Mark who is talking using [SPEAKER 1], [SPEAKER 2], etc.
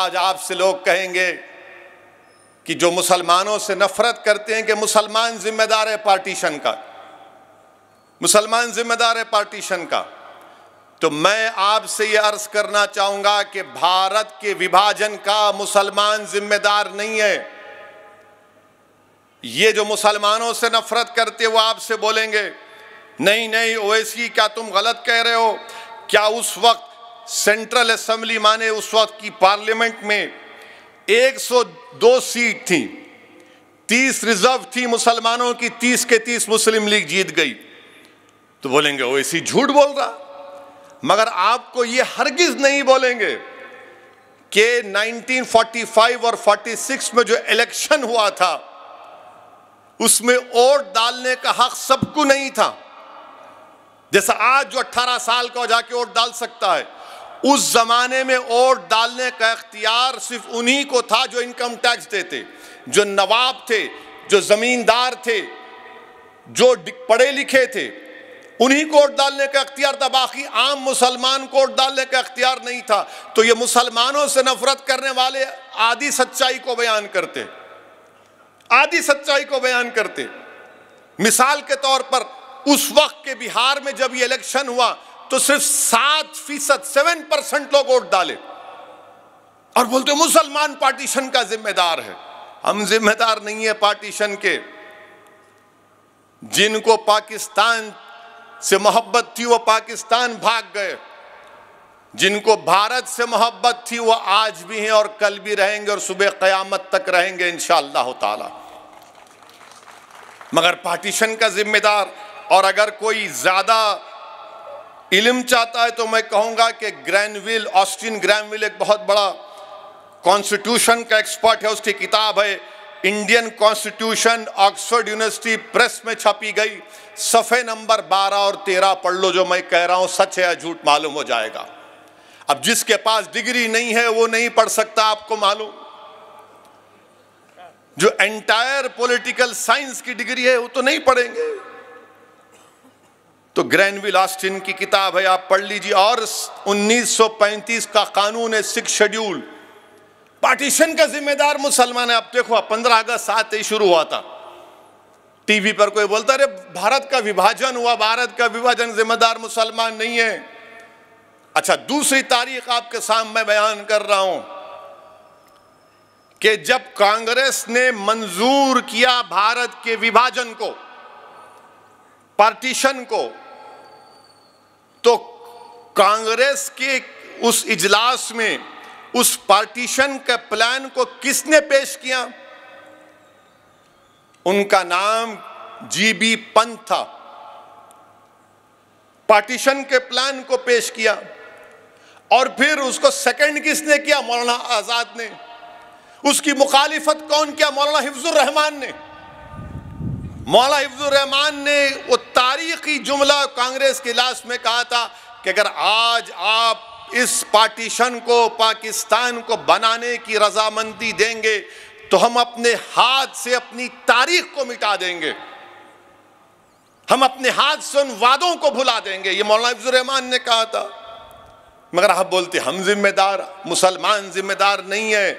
[SPEAKER 1] आज आपसे लोग कहेंगे कि जो मुसलमानों से नफरत करते हैं कि मुसलमान जिम्मेदार है पार्टीशन का, मुसलमान जिम्मेदार है पार्टीशन का, तो मैं आपसे ये अर्ज करना चाहूंगा कि भारत के विभाजन का मुसलमान जिम्मेदार नहीं है। ये जो मुसलमानों से नफरत करते वो आपसे बोलेंगे नहीं नहीं ओवैसी क्या तुम गलत कह रहे हो, क्या उस वक्त सेंट्रल असेंबली माने उस वक्त की पार्लियामेंट में 102 सीट थी, 30 रिजर्व थी मुसलमानों की, 30 के 30 मुस्लिम लीग जीत गई। तो बोलेंगे ओवैसी झूठ बोल रहा, मगर आपको ये हरगिज नहीं बोलेंगे कि 1945 और 46 में जो इलेक्शन हुआ था उसमें वोट डालने का हक सबको नहीं था। जैसा आज जो 18 साल का जाके वोट डाल सकता है, उस जमाने में वोट डालने का इख्तियार सिर्फ उन्हीं को था जो इनकम टैक्स देते, जो नवाब थे, जो जमींदार थे, जो पढ़े लिखे थे, उन्हीं को वोट डालने का इख्तियार था। बाकी आम मुसलमान को वोट डालने का इख्तियार नहीं था। तो ये मुसलमानों से नफरत करने वाले आधी सच्चाई को बयान करते, आधी सच्चाई को बयान करते। मिसाल के तौर पर उस वक्त के बिहार में जब ये इलेक्शन हुआ तो सिर्फ 7% लोग वोट डाले और बोलते मुसलमान पार्टीशन का जिम्मेदार है। हम जिम्मेदार नहीं है पार्टीशन के। जिनको पाकिस्तान से मोहब्बत थी वो पाकिस्तान भाग गए, जिनको भारत से मोहब्बत थी वो आज भी हैं और कल भी रहेंगे और सुबह क़यामत तक रहेंगे इंशाअल्लाह ताला। मगर पार्टीशन का जिम्मेदार, और अगर कोई ज्यादा इल्म चाहता है तो मैं कहूंगा कि ग्रैनविल, ऑस्टिन ग्रैनविल एक बहुत बड़ा कॉन्स्टिट्यूशन का एक्सपर्ट है, उसकी किताब है Indian constitution, Oxford university press में छपी गई। सफ़े नंबर 12 और 13 पढ़ लो, जो मैं कह रहा हूं सच है या झूठ मालूम हो जाएगा। अब जिसके पास डिग्री नहीं है वो नहीं पढ़ सकता, आपको मालूम। जो एंटायर पॉलिटिकल साइंस की डिग्री है वो तो नहीं पढ़ेंगे। तो ग्रैनविल ऑस्टिन की किताब है, आप पढ़ लीजिए। और 1935 का कानून है, 6 शेड्यूल, पार्टीशन का जिम्मेदार मुसलमान है। अब देखो 15 अगस्त आते ही शुरू हुआ था, टीवी पर कोई बोलता अरे भारत का विभाजन हुआ, भारत का विभाजन जिम्मेदार मुसलमान नहीं है। अच्छा, दूसरी तारीख आपके सामने बयान कर रहा हूं कि जब कांग्रेस ने मंजूर किया भारत के विभाजन को, पार्टीशन को, तो कांग्रेस के उस इजलास में उस पार्टीशन के प्लान को किसने पेश किया? उनका नाम जीबी पंत था। पार्टीशन के प्लान को पेश किया और फिर उसको सेकंड किसने किया? मौलाना आजाद ने। उसकी मुखालिफत कौन किया? मौलाना हिफ्जुर रहमान ने। मौलाना हिफ्जुर रहमान ने वो तारीखी जुमला कांग्रेस के इजलास में कहा था कि अगर आज आप इस पार्टीशन को, पाकिस्तान को बनाने की रजामंदी देंगे तो हम अपने हाथ से अपनी तारीख को मिटा देंगे, हम अपने हाथ से उन वादों को भुला देंगे। ये मौलाना हिफ्जुर रहमान ने कहा था। मगर आप बोलते हम जिम्मेदार, मुसलमान जिम्मेदार नहीं है।